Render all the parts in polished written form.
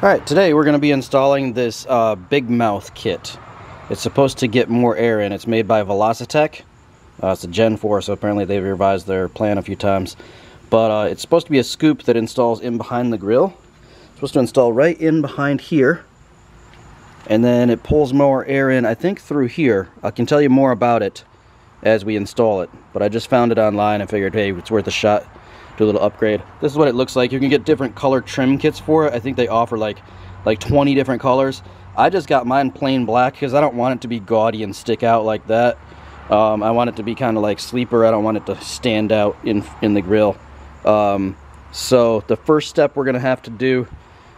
Alright, today we're going to be installing this Big Mouth kit. It's supposed to get more air in. It's made by Velocitech. It's a Gen 4, so apparently they've revised their plan a few times. But it's supposed to be a scoop that installs in behind the grill. It's supposed to install right in behind here. And then it pulls more air in, I think, through here. I can tell you more about it as we install it. But I just found it online and figured, hey, it's worth a shot. Do a little upgrade. This is what it looks like. You can get different color trim kits for it. I think they offer like 20 different colors. I just got mine plain black because I don't want it to be gaudy and stick out like that. I want it to be kind of like sleeper. I don't want it to stand out in the grill. So the first step we're going to have to do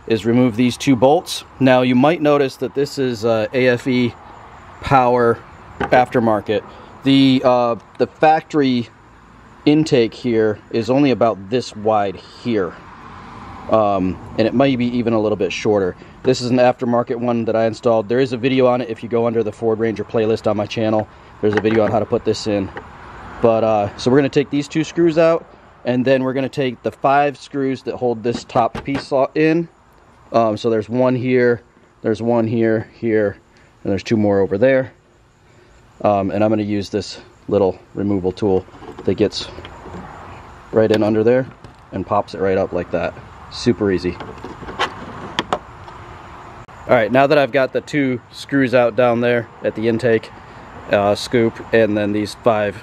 is remove these two bolts. Now you might notice that this is AFE Power aftermarket. The factory intake here is only about this wide here, and it might be even a little bit shorter. This is an aftermarket one that I installed. There is a video on it if you go under the Ford Ranger playlist on my channel. There's a video on how to put this in. But so we're going to take these two screws out, and then we're going to take the 5 screws that hold this top piece in. So there's one here, there's one here, and there's 2 more over there. And I'm going to use this little removal tool that gets right in under there and pops it right up like that. Super easy. Alright, now that I've got the 2 screws out down there at the intake scoop, and then these 5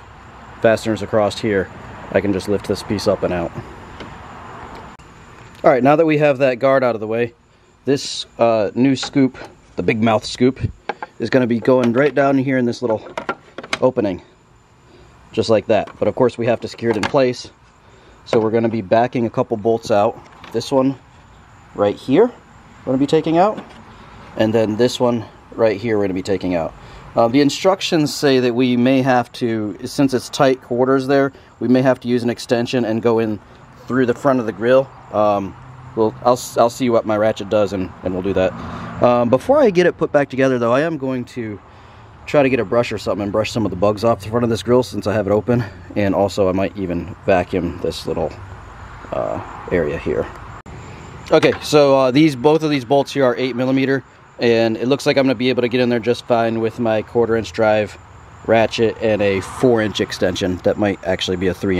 fasteners across here, I can just lift this piece up and out. Alright, now that we have that guard out of the way, this new scoop, the Big Mouth scoop, is going to be going right down here in this little opening. Just like that. But of course we have to secure it in place. So we're going to be backing a couple bolts out. This one right here we're going to be taking out. And then this one right here we're going to be taking out. The instructions say that we may have to, since it's tight quarters there, we may have to use an extension and go in through the front of the grill. I'll see what my ratchet does and we'll do that. Before I get it put back together though, I am going to try to get a brush or something and brush some of the bugs off the front of this grill since I have it open. And also I might even vacuum this little area here. Okay, so both of these bolts here are 8mm, and it looks like I'm going to be able to get in there just fine with my 1/4" drive ratchet and a 4" extension. That might actually be a 3".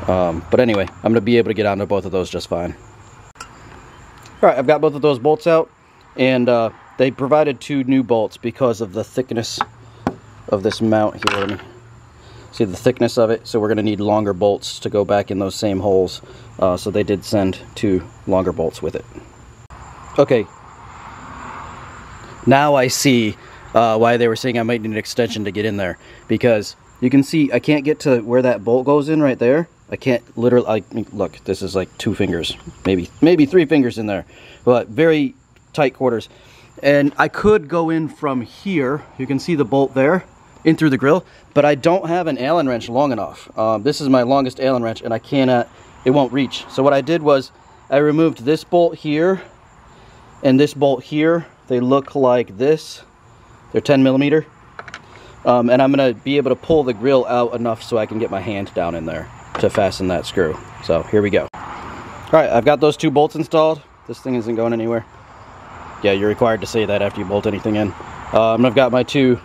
But anyway, I'm going to be able to get onto both of those just fine. Alright, I've got both of those bolts out, and they provided 2 new bolts because of the thickness of this mount here. Let me see the thickness of it. So we're going to need longer bolts to go back in those same holes. So they did send 2 longer bolts with it. Okay. Now I see why they were saying I might need an extension to get in there. Because you can see I can't get to where that bolt goes in right there. I can't literally, look, this is like 2 fingers, maybe 3 fingers in there. But very tight quarters. And I could go in from here, you can see the bolt there, in through the grill, but I don't have an Allen wrench long enough. This is my longest Allen wrench, and I cannot, it won't reach. So what I did was, I removed this bolt here, and this bolt here. They look like this. They're 10mm. And I'm gonna be able to pull the grill out enough so I can get my hand down in there to fasten that screw. So here we go. All right, I've got those 2 bolts installed. This thing isn't going anywhere. Yeah, you're required to say that after you bolt anything in. And I've got my 2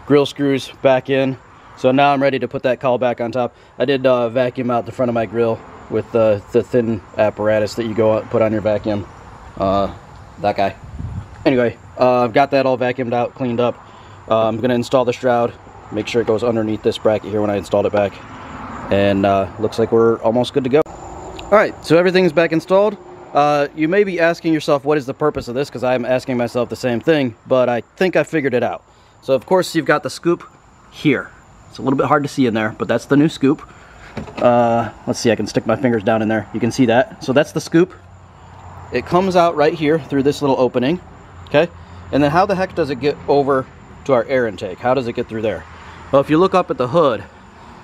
grill screws back in. So now I'm ready to put that cowl back on top. I did vacuum out the front of my grill with the thin apparatus that you put on your vacuum. That guy. Anyway, I've got that all vacuumed out, cleaned up. I'm going to install the shroud. Make sure it goes underneath this bracket here when I installed it back. And looks like we're almost good to go. Alright, so everything's back installed. You may be asking yourself, what is the purpose of this? Because I'm asking myself the same thing, but I think I figured it out. So of course you've got the scoop here. It's a little bit hard to see in there, but that's the new scoop. Let's see, I can stick my fingers down in there. You can see that. So that's the scoop. It comes out right here through this little opening. Okay? And then how the heck does it get over to our air intake? How does it get through there? Well, if you look up at the hood,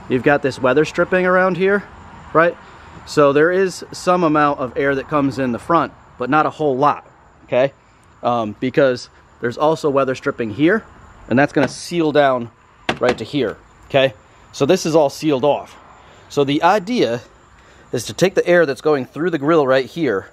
you've got this weather stripping around here, right? So there is some amount of air that comes in the front, but not a whole lot, okay? Because there's also weather stripping here, and that's going to seal down right to here, okay? So this is all sealed off. So the idea is to take the air that's going through the grill right here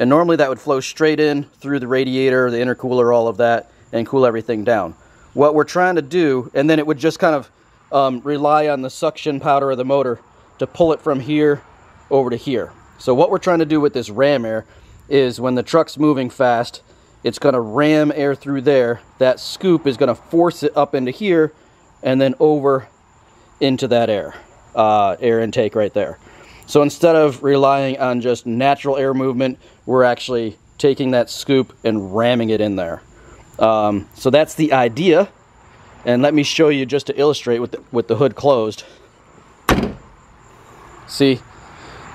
And normally that would flow straight in through the radiator, the intercooler, all of that, and cool everything down. What we're trying to do, and then it would just kind of rely on the suction powder of the motor to pull it from here over to here. So what we're trying to do with this ram air is when the truck's moving fast, it's going to ram air through there. That scoop is going to force it up into here and then over into that air intake right there. So instead of relying on just natural air movement, we're actually taking that scoop and ramming it in there. So that's the idea. And let me show you just to illustrate with the hood closed. See,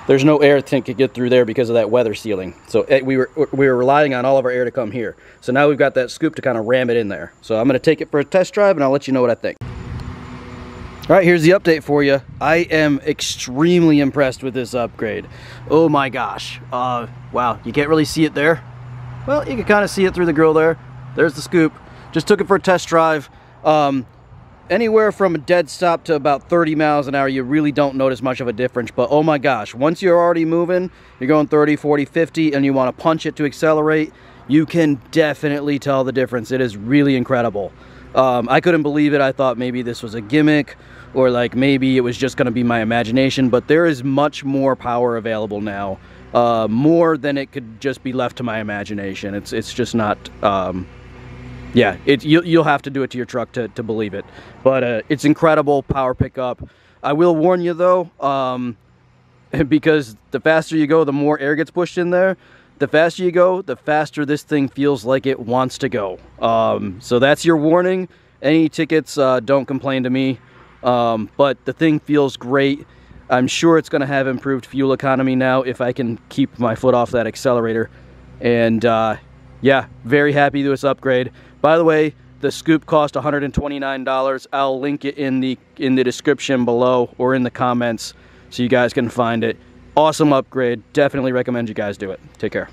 there's no air that could get through there because of that weather sealing. So we were relying on all of our air to come here. So now we've got that scoop to kind of ram it in there. So I'm going to take it for a test drive and I'll let you know what I think. All right, here's the update for you. I am extremely impressed with this upgrade. Oh my gosh. Wow, you can't really see it there. Well, you can kind of see it through the grill there. There's the scoop. Just took it for a test drive. Anywhere from a dead stop to about 30 miles an hour, you really don't notice much of a difference. But oh my gosh, once you're already moving, you're going 30, 40, 50, and you want to punch it to accelerate, you can definitely tell the difference. It is really incredible. I couldn't believe it. I thought maybe this was a gimmick, or like maybe it was just going to be my imagination, but there is much more power available now, more than it could just be left to my imagination. It's just not, yeah, you'll have to do it to your truck to believe it, but it's incredible power pickup. I will warn you though, because the faster you go, the more air gets pushed in there. The faster you go, the faster this thing feels like it wants to go. So that's your warning. Any tickets, don't complain to me. But the thing feels great. I'm sure it's going to have improved fuel economy now if I can keep my foot off that accelerator. And yeah, very happy with this upgrade. By the way, the scoop cost $129. I'll link it in the description below or in the comments so you guys can find it. Awesome upgrade. Definitely recommend you guys do it. Take care.